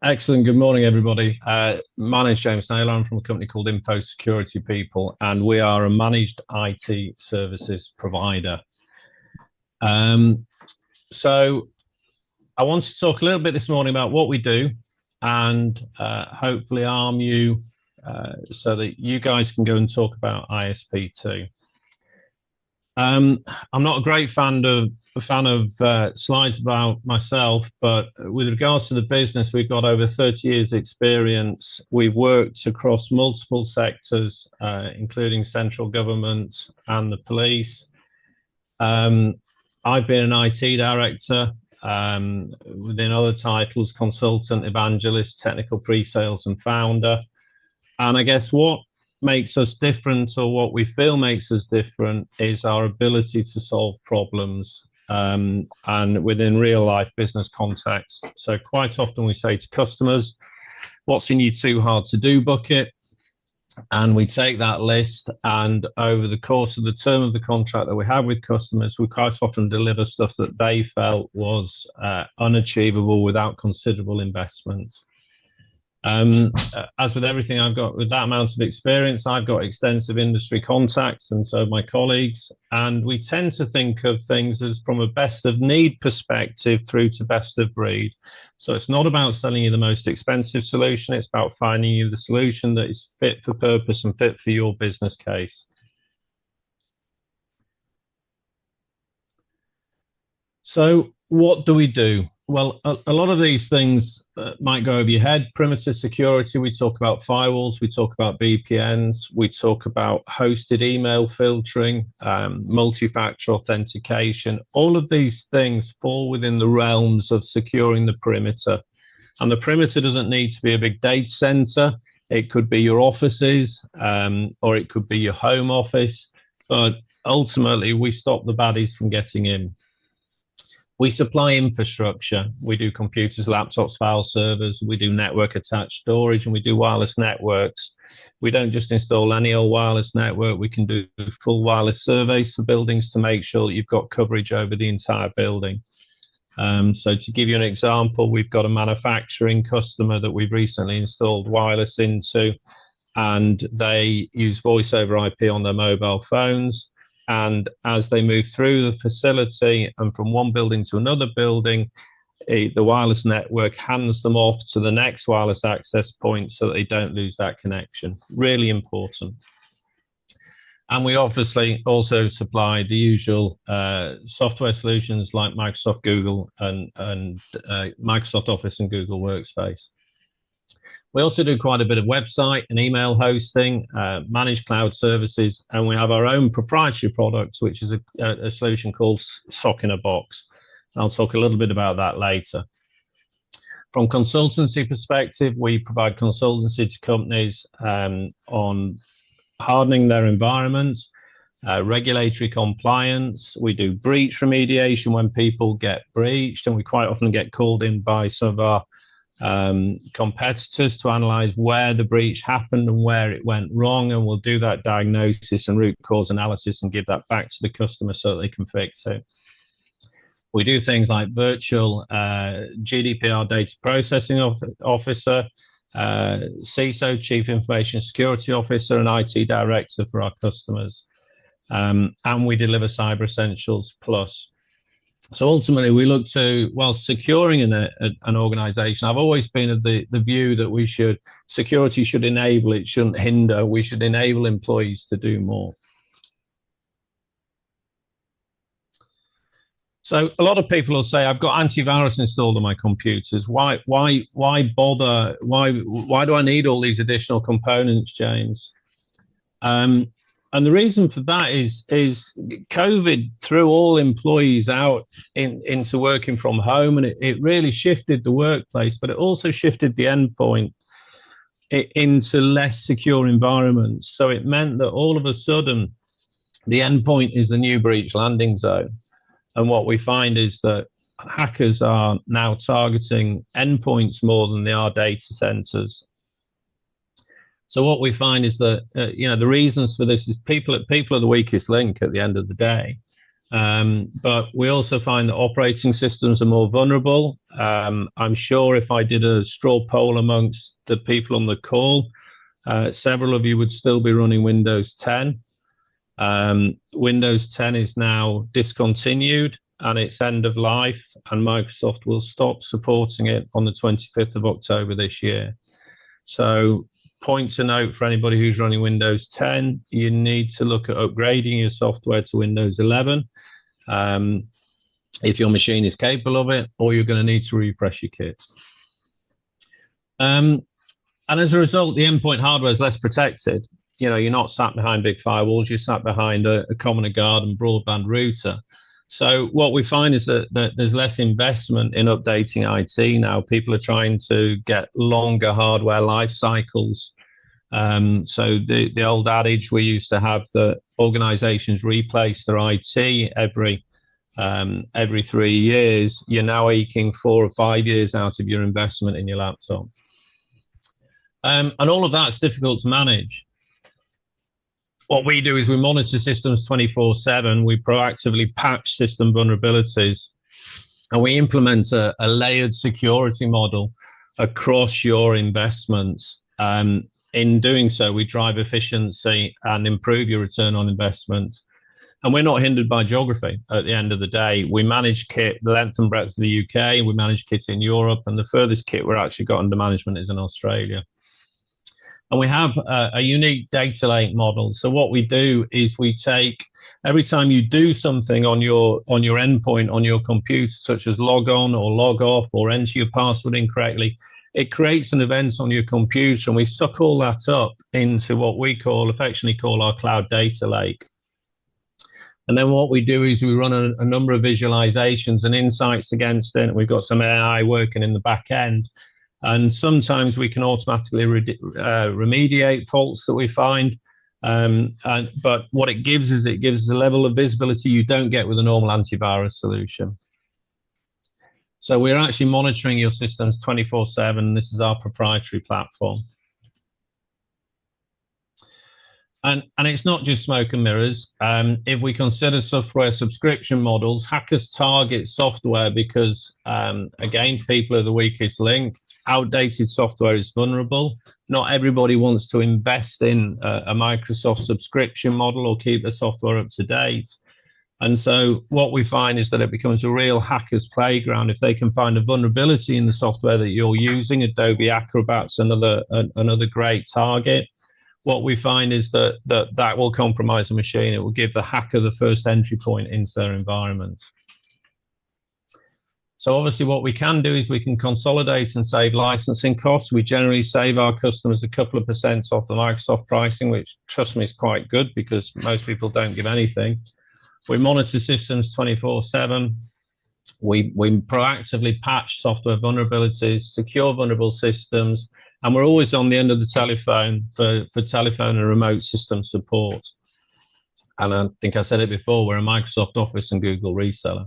Excellent. Good morning, everybody. My name is James Naylor. I'm from a company called Infosecurity People, and we are a managed IT services provider. Um, so I want to talk a little bit this morning about what we do and hopefully arm you so that you guys can go and talk about ISP too. I'm not a great fan of slides about myself, but with regards to the business, we've got over 30 years experience. We've worked across multiple sectors, including central government and the police. I've been an IT director, within other titles, consultant, evangelist, technical pre-sales and founder. And I guess what makes us different, or what we feel makes us different, is our ability to solve problems and within real life business context. So quite often we say to customers, what's in your too hard to do bucket? And we take that list, and over the course of the term of the contract that we have with customers, we quite often deliver stuff that they felt was unachievable without considerable investment. As with everything, I've got with that amount of experience, I've got extensive industry contacts, and so have my colleagues, and we tend to think of things as from a best of need perspective through to best of breed. So it's not about selling you the most expensive solution, it's about finding you the solution that is fit for purpose and fit for your business case. So what do we do? Well, a lot of these things might go over your head. Perimeter security, we talk about firewalls, we talk about VPNs, we talk about hosted email filtering, multi-factor authentication. All of these things fall within the realms of securing the perimeter. And the perimeter doesn't need to be a big data center. It could be your offices, or it could be your home office. But ultimately, we stop the baddies from getting in. We supply infrastructure. We do computers, laptops, file servers. We do network attached storage, and we do wireless networks. We don't just install any old wireless network. We can do full wireless surveys for buildings to make sure that you've got coverage over the entire building. So to give you an example, we've got a manufacturing customer that we've recently installed wireless into, and they use voice over IP on their mobile phones. And as they move through the facility and from one building to another building, the wireless network hands them off to the next wireless access point so that they don't lose that connection. Really important. And we obviously also supply the usual software solutions like Microsoft, Google, and Microsoft Office and Google Workspace. We also do quite a bit of website and email hosting, managed cloud services, and we have our own proprietary products, which is a solution called SOC in a Box. I'll talk a little bit about that later. From consultancy perspective, we provide consultancy to companies on hardening their environments, regulatory compliance. We do breach remediation when people get breached, and we quite often get called in by some of our competitors to analyze where the breach happened and where it went wrong, and we'll do that diagnosis and root cause analysis and give that back to the customer so that they can fix it. We do things like virtual GDPR data processing officer, CISO, Chief Information Security Officer, and IT Director for our customers. And we deliver Cyber Essentials Plus. So ultimately, we look to, while securing an organization, I've always been of the view that security should enable, it shouldn't hinder. We should enable employees to do more. So a lot of people will say, I've got antivirus installed on my computers. Why bother? Why do I need all these additional components, James? And the reason for that is COVID threw all employees out into working from home, and it really shifted the workplace, but it also shifted the endpoint into less secure environments. So it meant that all of a sudden, the endpoint is the new breach landing zone. And what we find is that hackers are now targeting endpoints more than they are data centers. So what we find is that the reasons for this is people are the weakest link at the end of the day. But we also find that operating systems are more vulnerable. I'm sure if I did a straw poll amongst the people on the call, several of you would still be running Windows 10. Windows 10 is now discontinued and it's end of life, and Microsoft will stop supporting it on the 25th of October this year. So, point to note for anybody who's running Windows 10, you need to look at upgrading your software to Windows 11 if your machine is capable of it, or you're going to need to refresh your kit. And as a result, the endpoint hardware is less protected. You're not sat behind big firewalls, you're sat behind a common guard and broadband router. So what we find is that there's less investment in updating IT now. People are trying to get longer hardware life cycles. So the old adage we used to have that organizations replace their IT every 3 years, you're now eking 4 or 5 years out of your investment in your laptop. And all of that's difficult to manage. What we do is we monitor systems 24/7. We proactively patch system vulnerabilities, and we implement a layered security model across your investments. In doing so, we drive efficiency and improve your return on investment. And we're not hindered by geography at the end of the day. We manage kit the length and breadth of the UK, we manage kit in Europe, and the furthest kit we're actually got under management is in Australia. And we have a unique data lake model. So what we do is we take, every time you do something on your endpoint, on your computer, such as log on or log off or enter your password incorrectly, it creates an event on your computer, and we suck all that up into what we affectionately call our cloud data lake. And then what we do is we run a number of visualizations and insights against it. We've got some AI working in the back end. And sometimes we can automatically remediate faults that we find. But what it gives is it gives a level of visibility you don't get with a normal antivirus solution. So we're actually monitoring your systems 24/7. This is our proprietary platform. And it's not just smoke and mirrors. If we consider software subscription models, hackers target software because, again, people are the weakest link. Outdated software is vulnerable. Not everybody wants to invest in a Microsoft subscription model or keep the software up to date. And so what we find is that it becomes a real hacker's playground if they can find a vulnerability in the software that you're using. Adobe Acrobat's another great target. What we find is that will compromise a machine. It will give the hacker the first entry point into their environment. So obviously what we can do is we can consolidate and save licensing costs. We generally save our customers a couple of % off the Microsoft pricing, which, trust me, is quite good because most people don't give anything. We monitor systems 24/7. We proactively patch software vulnerabilities, secure vulnerable systems, and we're always on the end of the telephone for telephone and remote system support. And I think I said it before, we're a Microsoft Office and Google reseller.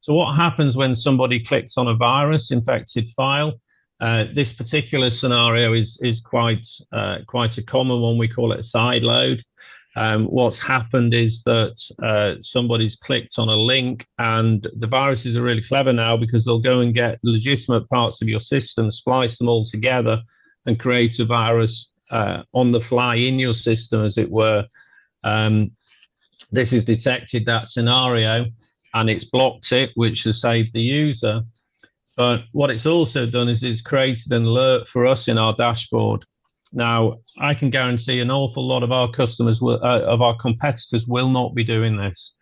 So what happens when somebody clicks on a virus infected file? This particular scenario is quite a common one. We call it a side load. What's happened is that somebody's clicked on a link, and the viruses are really clever now because they'll go and get legitimate parts of your system, splice them all together, and create a virus on the fly in your system, as it were. This has detected that scenario, and it's blocked it, which has saved the user. But what it's also done is it's created an alert for us in our dashboard. Now, I can guarantee an awful lot of our customers, of our competitors, will not be doing this.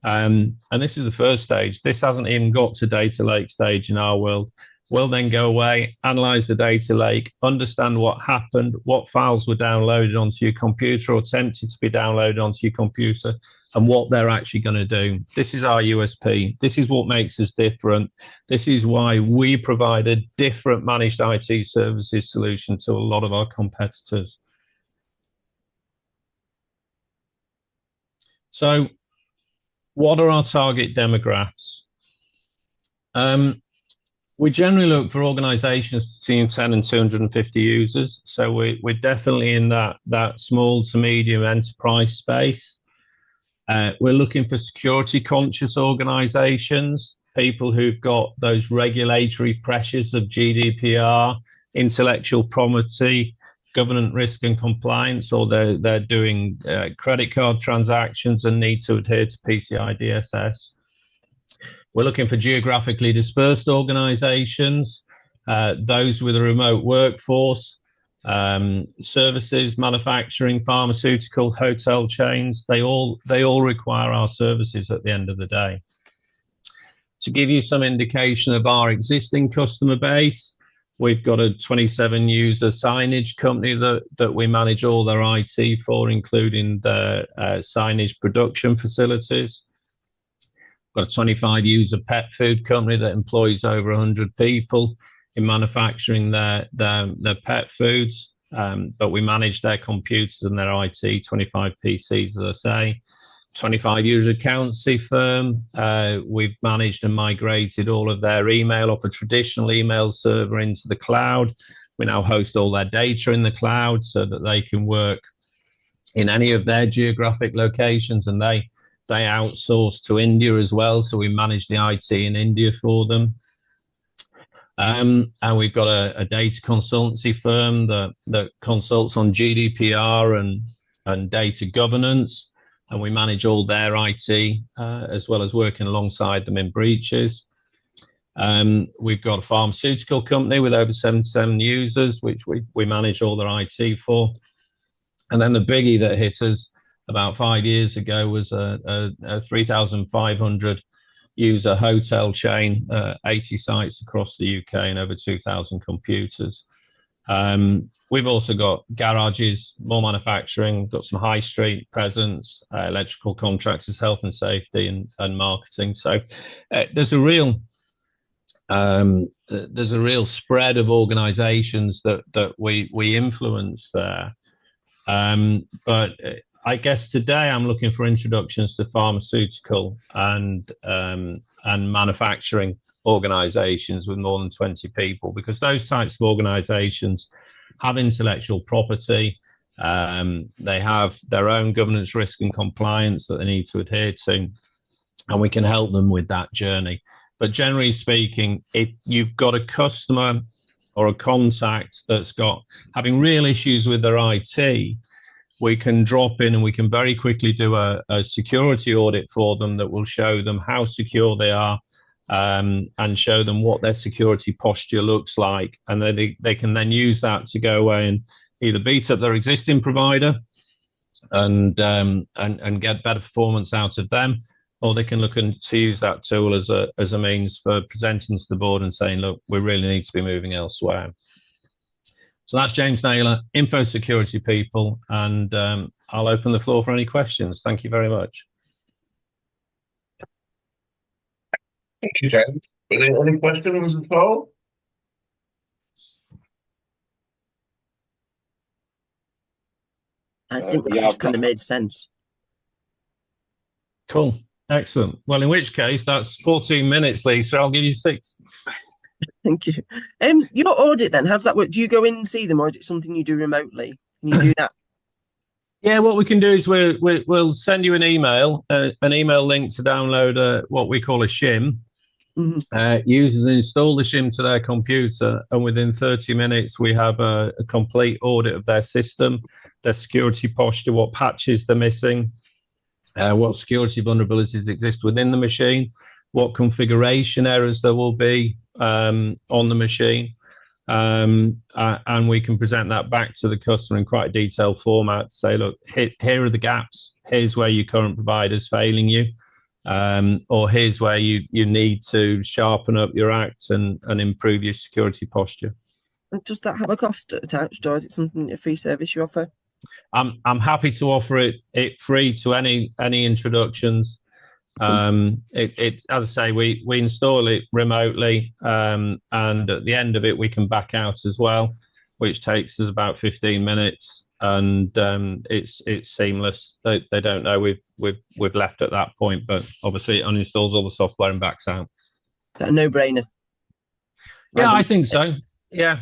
And this is the first stage. This hasn't even got to data lake stage in our world. We'll then go away, analyze the data lake, understand what happened, what files were downloaded onto your computer or attempted to be downloaded onto your computer, and what they're actually going to do. This is our USP. This is what makes us different. This is why we provide a different managed IT services solution to a lot of our competitors. So what are our target demographics? We generally look for organizations between 10 and 250 users. So we're definitely in that small to medium enterprise space. We're looking for security conscious organizations, people who've got those regulatory pressures of GDPR, intellectual property, governance risk and compliance, or they're doing credit card transactions and need to adhere to PCI DSS. We're looking for geographically dispersed organizations, those with a remote workforce, services, manufacturing, pharmaceutical, hotel chains. They all require our services at the end of the day. To give you some indication of our existing customer base, we've got a 27 user signage company that we manage all their IT for, including the signage production facilities. Got a 25 user pet food company that employs over 100 people in manufacturing their pet foods, but we manage their computers and their IT, 25 PCs, as I say. 25 user accountancy firm. We've managed and migrated all of their email off a traditional email server into the cloud. We now host all their data in the cloud so that they can work in any of their geographic locations, and they outsource to India as well. So we manage the IT in India for them. And we've got a data consultancy firm that consults on GDPR and data governance, and we manage all their IT as well as working alongside them in breaches. We've got a pharmaceutical company with over 77 users, which we manage all their IT for. And then the biggie that hit us about 5 years ago was a 3,500 user hotel chain, 80 sites across the UK and over 2,000 computers. We've also got garages, more manufacturing, got some high street presence, electrical contractors, health and safety, and marketing. So there's a real spread of organisations that we influence there. But I guess today I'm looking for introductions to pharmaceutical and manufacturing organisations with more than 20 people, because those types of organisations have intellectual property. They have their own governance, risk and compliance that they need to adhere to, and we can help them with that journey. But generally speaking, if you've got a customer or a contact that's having real issues with their IT, we can drop in and we can very quickly do a security audit for them that will show them how secure they are, and show them what their security posture looks like. And then they can then use that to go away and either beat up their existing provider and get better performance out of them, or they can look to use that tool as a means for presenting to the board and saying, look, we really need to be moving elsewhere. So that's James Naylor, Infosecurity people, and I'll open the floor for any questions. Thank you very much. Thank you, James. Any questions at all? I think that just kind of made sense. Cool. Excellent. Well, in which case, that's 14 minutes, Lisa. I'll give you 6. Thank you. Your audit then, how does that work? Do you go in and see them, or is it something you do remotely? Can you do that? Yeah, what we can do is we'll send you an email link to download what we call a shim. Mm-hmm. Users install the shim to their computer, and within 30 minutes we have a complete audit of their system, their security posture, what patches they're missing, what security vulnerabilities exist within the machine, what configuration errors there will be on the machine, and we can present that back to the customer in quite a detailed format to say, look, here are the gaps, here's where your current provider is failing you, or here's where you need to sharpen up your act and improve your security posture. And does that have a cost attached, or is it something, a free service you offer? I'm happy to offer it free to any introductions. As I say, we install it remotely, and at the end of it we can back out as well, which takes us about 15 minutes, and it's seamless. They don't know we've left at that point, but obviously it uninstalls all the software and backs out. Is that a no-brainer? Yeah, I think so. Yeah.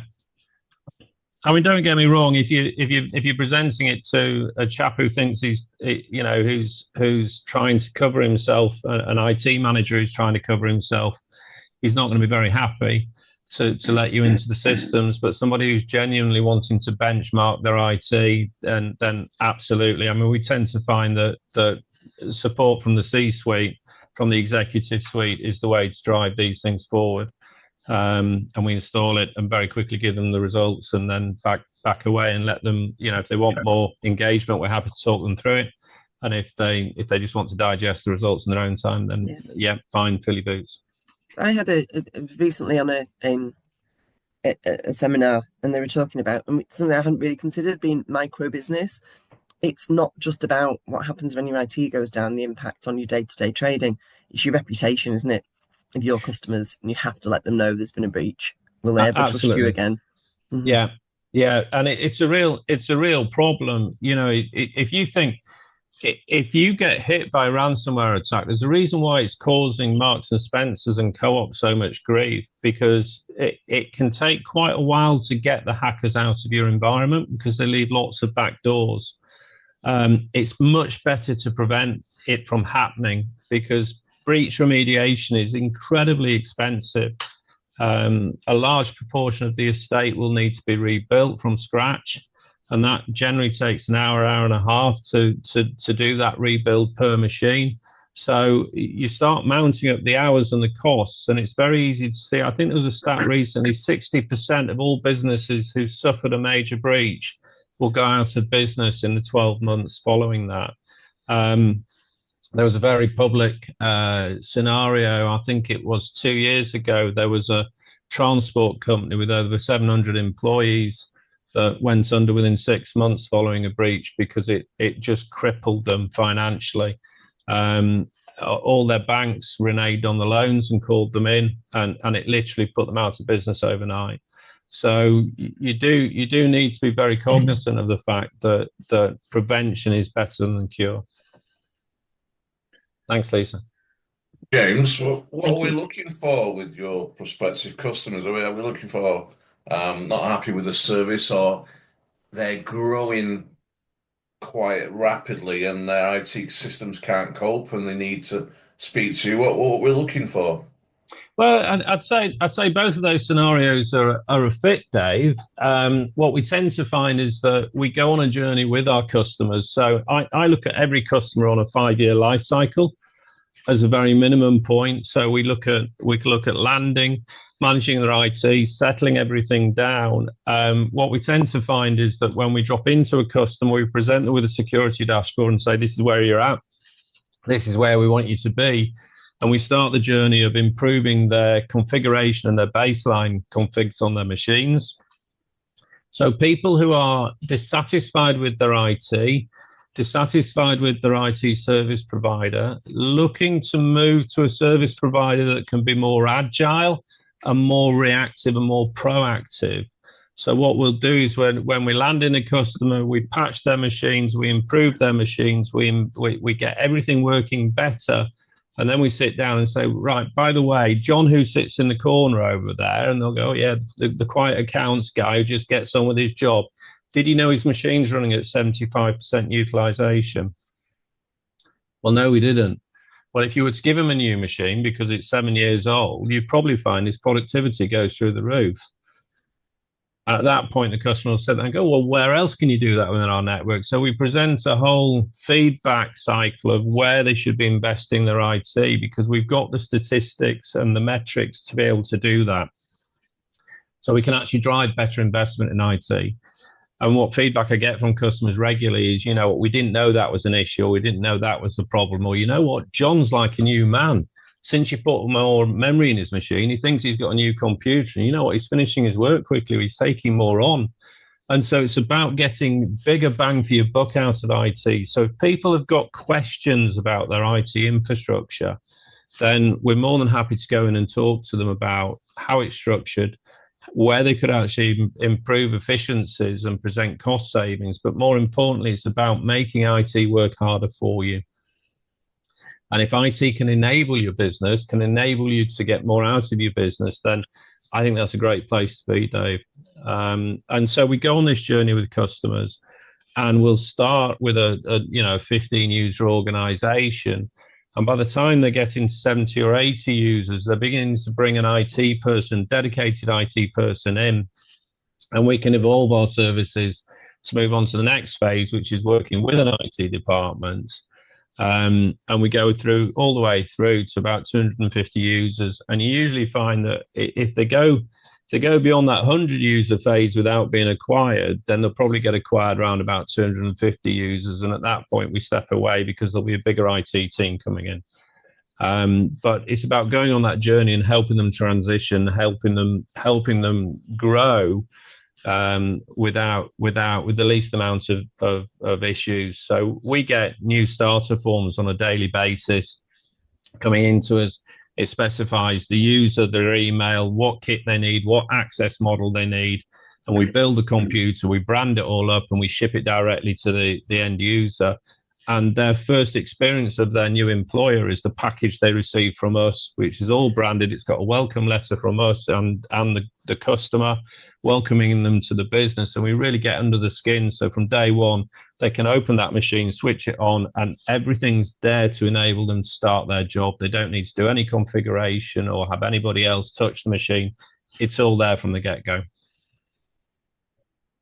I mean, don't get me wrong. If you're presenting it to a chap who thinks who's trying to cover himself, an IT manager who's trying to cover himself, he's not going to be very happy to let you into the systems. But somebody who's genuinely wanting to benchmark their IT, and then absolutely. I mean, we tend to find that support from the C-suite, from the executive suite, is the way to drive these things forward. And we install it and very quickly give them the results, and then back away and let them, if they want more engagement, we're happy to talk them through it. And if they just want to digest the results in their own time, then fine, fill your boots. I had recently on a seminar, and they were talking about something I hadn't really considered, being micro business. It's not just about what happens when your IT goes down, the impact on your day-to-day trading. It's your reputation, isn't it, of your customers, and you have to let them know there's been a breach. Will they ever trust you again? Mm-hmm. Yeah, and it's a real problem. If you think, if you get hit by a ransomware attack, there's a reason why it's causing Marks and Spencers and Co-op so much grief, because it can take quite a while to get the hackers out of your environment, because they leave lots of back doors. It's much better to prevent it from happening, because breach remediation is incredibly expensive. A large proportion of the estate will need to be rebuilt from scratch, and that generally takes an hour and a half to do that rebuild per machine. So you start mounting up the hours and the costs, and it's very easy to see. I think there was a stat recently: 60% of all businesses who suffered a major breach will go out of business in the 12 months following that. There was a very public scenario, I think it was 2 years ago. There was a transport company with over 700 employees that went under within 6 months following a breach, because it just crippled them financially. All their banks reneged on the loans and called them in, and it literally put them out of business overnight. So you do need to be very cognizant of the fact that prevention is better than cure. Thanks, Lisa. James, what are we looking for with your prospective customers? Are we looking for not happy with the service, or they're growing quite rapidly and their IT systems can't cope and they need to speak to you? What we're looking for? Well, I'd say both of those scenarios are a fit, Dave. What we tend to find is that we go on a journey with our customers. So I look at every customer on a 5-year life cycle as a very minimum point. So we look at landing, managing their IT, settling everything down. What we tend to find is that when we drop into a customer, we present them with a security dashboard and say, this is where you're at. This is where we want you to be. And we start the journey of improving their configuration and their baseline configs on their machines. So people who are dissatisfied with their IT, dissatisfied with their IT service provider, looking to move to a service provider that can be more agile and more reactive and more proactive. So what we'll do is when we land in a customer, we patch their machines, we improve their machines, we get everything working better. And then we sit down and say, right, by the way, John, who sits in the corner over there, and they'll go, oh, yeah, the quiet accounts guy who just gets on with his job. Did you know his machine's running at 75% utilization? Well, no, we didn't. Well, if you were to give him a new machine because it's 7 years old, you'd probably find his productivity goes through the roof. At that point, the customer will sit there and go, well, where else can you do that within our network? So we present a whole feedback cycle of where they should be investing their IT, because we've got the statistics and the metrics to be able to do that. So we can actually drive better investment in IT. And what feedback I get from customers regularly is, we didn't know that was an issue, or we didn't know that was the problem, or you know what, John's like a new man. Since you put more memory in his machine, he thinks he's got a new computer. And you know what? He's finishing his work quickly. He's taking more on. And so it's about getting bigger bang for your buck out of IT. So if people have got questions about their IT infrastructure, then we're more than happy to go in and talk to them about how it's structured, where they could actually improve efficiencies and present cost savings. But more importantly, it's about making IT work harder for you. And if IT can enable your business, can enable you to get more out of your business, then I think that's a great place to be, Dave. And so we go on this journey with customers, and we'll start with a 15 user organization. And by the time they're getting 70 or 80 users, they're beginning to bring an IT person, dedicated IT person in, and we can evolve our services to move on to the next phase, which is working with an IT department. And we go through all the way through to about 250 users. And you usually find that if they go beyond that 100 user phase without being acquired, then they'll probably get acquired around about 250 users. And at that point, we step away because there'll be a bigger IT team coming in. But it's about going on that journey and helping them transition, helping them grow with the least amount of issues. So we get new starter forms on a daily basis coming into us. It specifies the user, their email, what kit they need, what access model they need, and we build the computer, we brand it all up, and we ship it directly to the end user. And their first experience of their new employer is the package they receive from us, which is all branded. It's got a welcome letter from us and the customer welcoming them to the business. And we really get under the skin. So from day one, they can open that machine, switch it on, and everything's there to enable them to start their job. They don't need to do any configuration or have anybody else touch the machine. It's all there from the get-go.